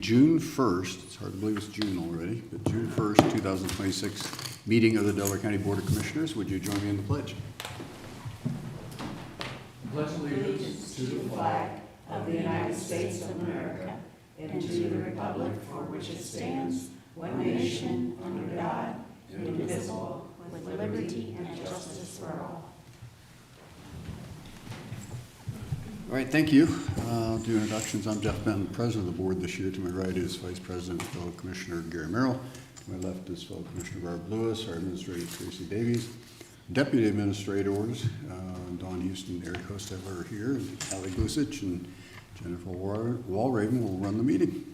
June 1st, it's hard to believe it's June already, but June 1st, 2026 meeting of the Delaware County Board of Commissioners. Would you join me in the pledge? Pledge allegiance to the flag of the United States of America and to the republic for which it stands, one nation, under God, indivisible, with liberty and justice for all. All right, thank you. I'll do introductions. I'm Jeff Benton, President of the Board this year. To my right is Vice President, fellow Commissioner Gary Merrill. To my left is fellow Commissioner Barb Lewis, our Administrator Tracy Davies. Deputy Administrators, Dawn Houston, Eric Hostetler are here, and Allie Glusich and Jennifer Walraven will run the meeting.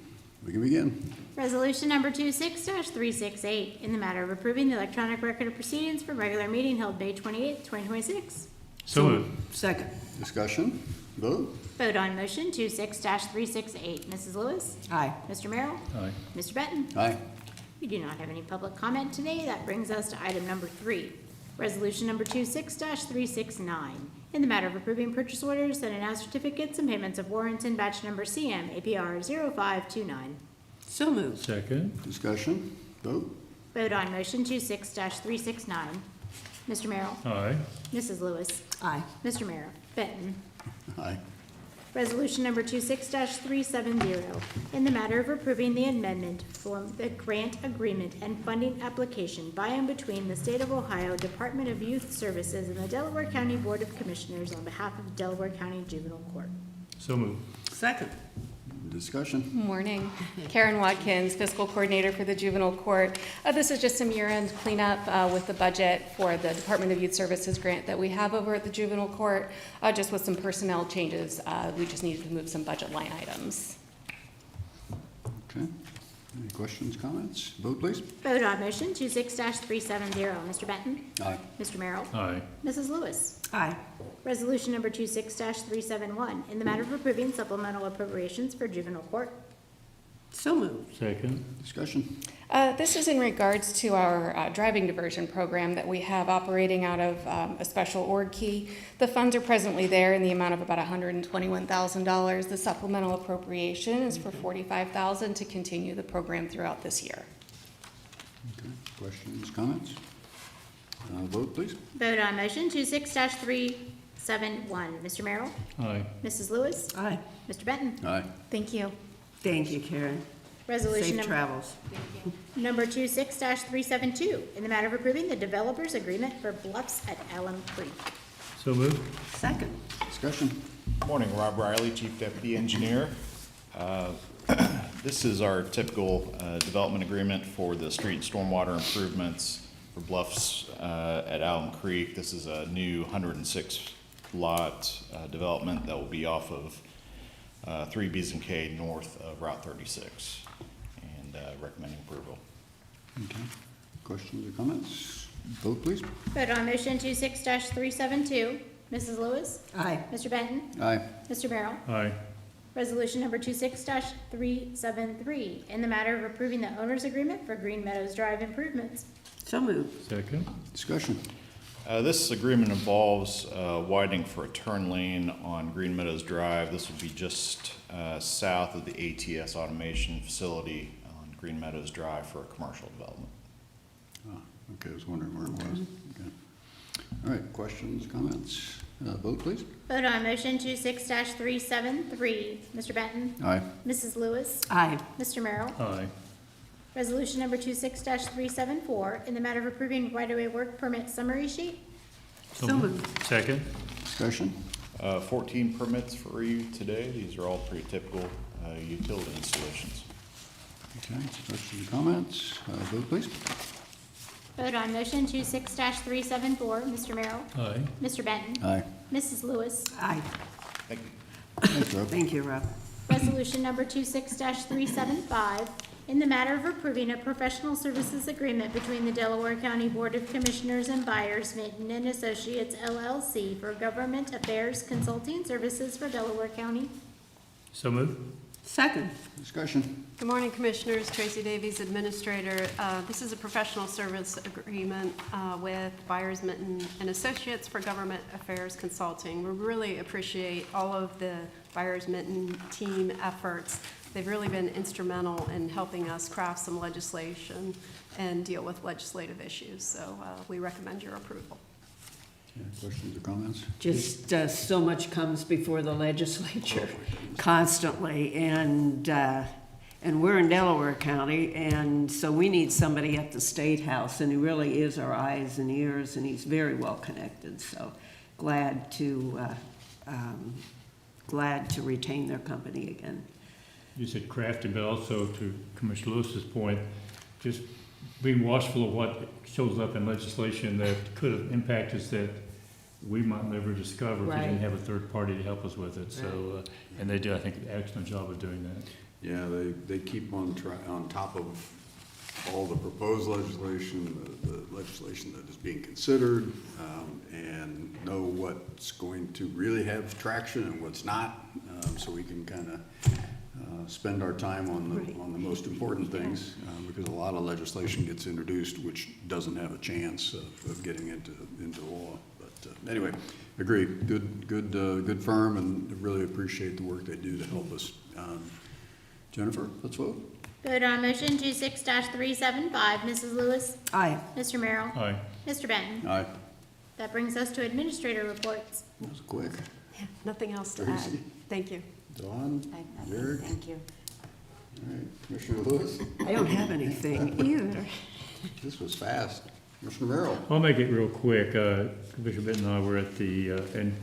We can begin. Resolution number 26-368, in the matter of approving the electronic record of proceedings for regular meeting held May 28th, 2026. So moved. Second. Discussion, vote. Vote on motion 26-368. Mrs. Lewis? Aye. Mr. Merrill? Aye. Mr. Benton? Aye. We do not have any public comment today. That brings us to item number 3. Resolution number 26-369, in the matter of approving purchase orders, sending out certificates and payments of warrants in batch number CM APR 0529. So moved. Second. Discussion, vote. Vote on motion 26-369. Mr. Merrill? Aye. Mrs. Lewis? Aye. Mr. Merrill? Benton? Aye. Resolution number 26-370, in the matter of approving the amendment for the grant agreement and funding application by and between the State of Ohio Department of Youth Services and the Delaware County Board of Commissioners on behalf of Delaware County Juvenile Court. So moved. Second. Discussion, Morning. Karen Watkins, Fiscal Coordinator for the Juvenile Court. This is just some year-end cleanup with the budget for the Department of Youth Services grant that we have over at the Juvenile Court, just with some personnel changes. We just needed to move some budget line items. okay. Any questions, comments? Vote, please. Vote on motion 26-370. Mr. Benton? Aye. Mr. Merrill? Aye. Mrs. Lewis? Aye. Resolution number 26-371, in the matter of approving supplemental appropriations for juvenile court. So moved. Second. Discussion, This is in regards to our driving diversion program that we have operating out of a special org key. The funds are presently there in the amount of about $121,000. The supplemental appropriation is for $45,000 to continue the program throughout this year. okay. Questions, comments? Vote, please. Vote on motion 26-371. Mr. Merrill? Aye. Mrs. Lewis? Aye. Mr. Benton? Aye. Thank you. Thank you, Karen. Resolution Safe number, travels. number 26-372, in the matter of approving the developers agreement for Bluffs at Alum Creek. So moved. Second. Discussion, Morning, Rob Riley, Chief Deputy Engineer. This is our typical development agreement for the street and stormwater improvements for Bluffs at Allen Creek. This is a new 106 lot development that will be off of 3 K north of Route 36, and recommending approval. okay. Questions or comments? Vote, please. Vote on motion 26-372. Mrs. Lewis? Aye. Mr. Benton? Aye. Mr. Merrill? Aye. Resolution number 26-373, in the matter of approving the owner's agreement for Green Meadows Drive improvements. So moved. Second. Discussion, This agreement involves widening for a turn lane on Green Meadows Drive. This would be just south of the ATS automation facility on Green Meadows Drive for a commercial development. okay, I was wondering where it was. Okay. All right, questions, comments? Vote, please. Vote on motion 26-373. Mr. Benton? Aye. Mrs. Lewis? Aye. Mr. Merrill? Aye. Resolution number 26-374, in the matter of approving right-of-way work permit summary sheet. So moved. Second. Discussion, 14 permits for you today. These are all pretty typical utility installations. okay. Questions, comments? Vote, please. Vote on motion 26-374. Mr. Merrill? Aye. Mr. Benton? Aye. Mrs. Lewis? Aye. Thank you. Thanks, Rob. Thank you, Rob. Resolution number 26-375, in the matter of approving a professional services agreement between the Delaware County Board of Commissioners and Byers Minton and Associates LLC for government affairs consulting services for Delaware County. So moved. Second. Discussion, Good morning, Commissioners. Tracy Davies, Administrator. This is a professional service agreement with Byers Minton and Associates for Government Affairs Consulting. We really appreciate all of the Buyers Mitten team efforts. They've really been instrumental in helping us craft some legislation and deal with legislative issues. So we recommend your approval. Okay, questions or comments? Just so much comes before the legislature constantly, and we're in Delaware County, and so we need somebody at the State House, and he really is our eyes and ears, and he's very well connected. So glad to retain their company again. You said crafting, but also to Commissioner Lewis's point, just being watchful of what shows up in legislation that could have impacted us that we might never discover if we didn't Right. have a third party to help us with it. So, and they do, I think, an excellent job of doing that. Yeah, they keep on top of all the proposed legislation, the legislation that is being considered, and know what's going to really have traction and what's not, so we can kind of spend our time on the most important things, because a lot of legislation gets introduced which doesn't have a chance of getting into law. But anyway, agree. Good firm, and really appreciate the work they do to help us. Jennifer, let's vote. Vote on motion 26-375. Mrs. Lewis? Aye. Mr. Merrill? Aye. Mr. Benton? Aye. That brings us to administrator reports. That was quick. Yeah, nothing else to add. Tracy? Thank you. Dawn? Derek? Thank you. All right, Commissioner Lewis? I don't have anything either. This was fast. Commissioner Merrill? I'll make it real quick. Commissioner Benton and I were at the, and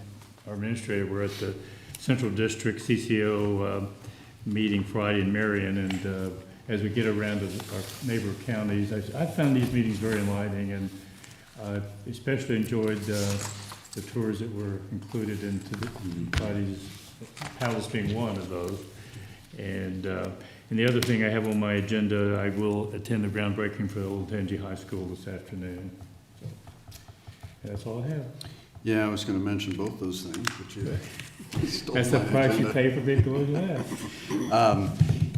our administrator were at the Central District CCO meeting Friday in Marion, and as we get around to our neighbor counties, I found these meetings very enlightening, and especially enjoyed the tours that were included into the Friday's, Powell's being one of those. And the other thing I have on my agenda, I will attend the groundbreaking for the Old Tangi High School this afternoon. So that's all I have. Yeah, I was going to mention both those things, but you stole That's the my price you agenda. pay for being going to that.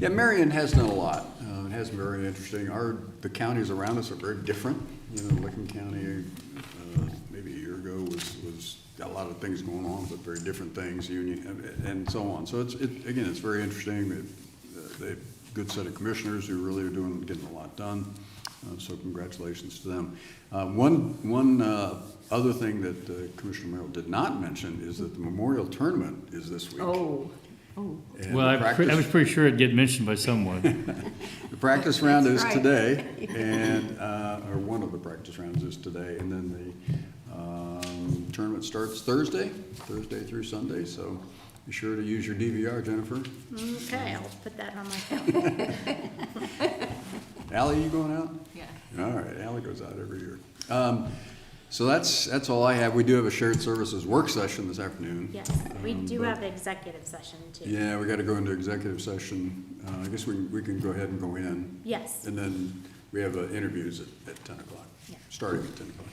Yeah, Marion has done a lot. It has been very interesting. The counties around us are very different. You know, Licking County, maybe a year ago was got a lot of things going on, but very different things, Union, and so on. So it's very interesting. They've good set of commissioners who really are getting a lot done. So congratulations to them. One other thing that Commissioner Merrill did not mention is that the Memorial Tournament is this week. Oh. And Well, the I was pretty sure it'd get mentioned by someone. The practice round is That's right. today, and, or one of the practice rounds is today, and then the tournament starts Thursday through Sunday, so be sure to use your DVR, Jennifer. Okay, I'll put that on my calendar. Allie, you going out? Yeah. All right, Allie goes out every year. So that's all I have. We do have a shared services work session this afternoon. Yes, we do but- have an executive session too. Yeah, we got to go into executive session. I guess we can go ahead and go in. Yes. And then we have interviews at 10 o'clock, Yeah. starting at 10 o'clock.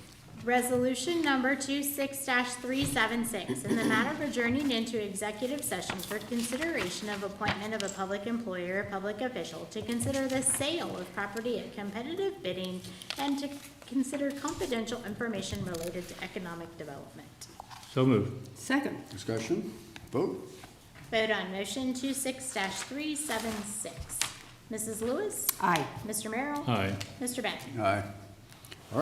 Resolution number 26-376, in the matter of adjourning into executive session for consideration of appointment of a public employee or public official to consider the sale of property at competitive bidding and to consider confidential information related to economic development. So moved. Second. Discussion, vote. Vote on motion 26-376. Mrs. Lewis? Aye. Mr. Merrill? Aye. Mr. Benton? Aye.